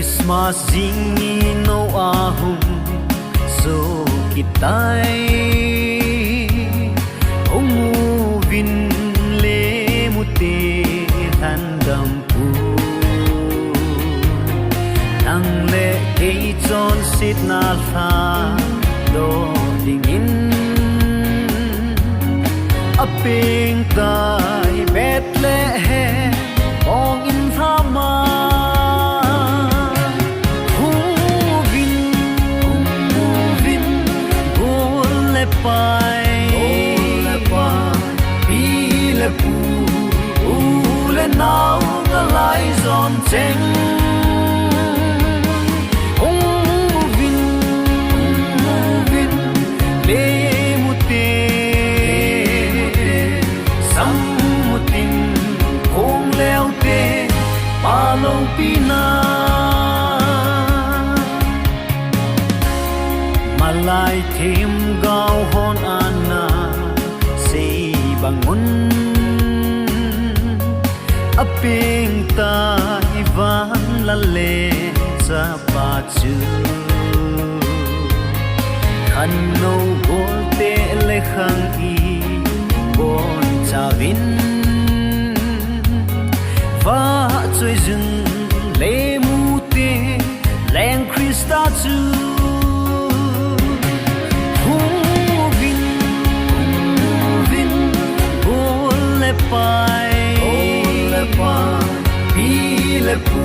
Christmas Zing Ninou ahum so kitai Ongu vin le mute handam pu Nang le kei chon sit na tha do ding in Aping tai Bethlehem ong in thama Now the lies on Zing Vin Le mute Sam mutin Hong leo te Palo pina Malay thêm gao hon ana Say bangun Aping tai van la le sa pa chu Khan no gol te le khang i bon cha vin Va choi jun le mu te leng Christa chu Vin gol le pai Pile pu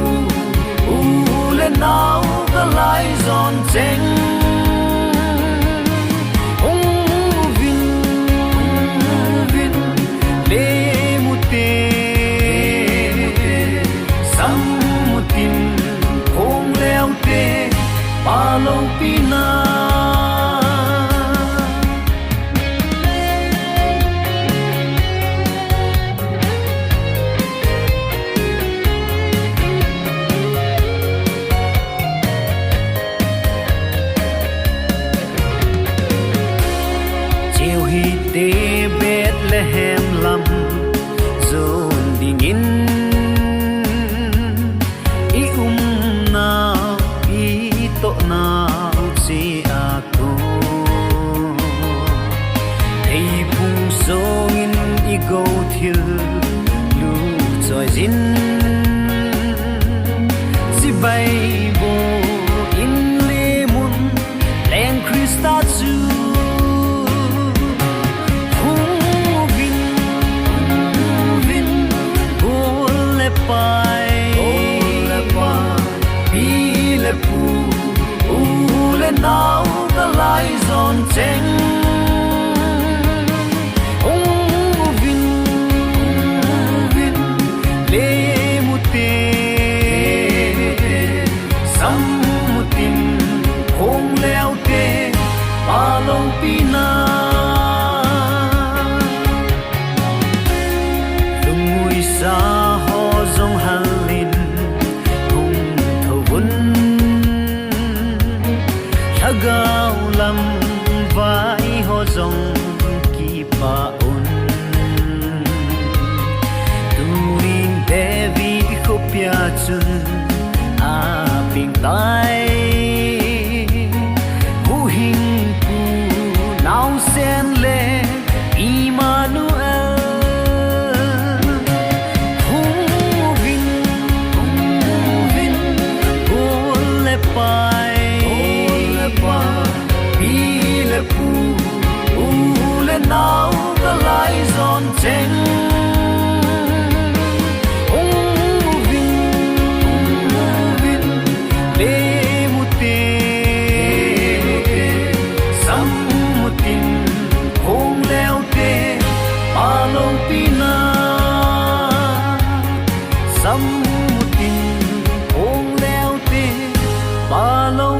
le now the lies on Zing Vin le mute Sam mutin Hong leo te Palo pina Te Bethlehem lam zon ding in I now I to now si ako Hey pung song in I go till lu choi jin Si bay bo in le mun leng Christa chu Now the lies on Zing Vin le mute Sam mutin Hong leo te Palo pina Lungui sa ho zong halin Hung thâu vun Gao lam vai ho zong ki pa un Turing devi khopia chun a ping tai Hu hing pu nau sen le Emmanuel Vin le pai Now the lies on Zing Vin le mute Sam mutin Hong leo te Palo pina Sam mutin Hong leo te Palo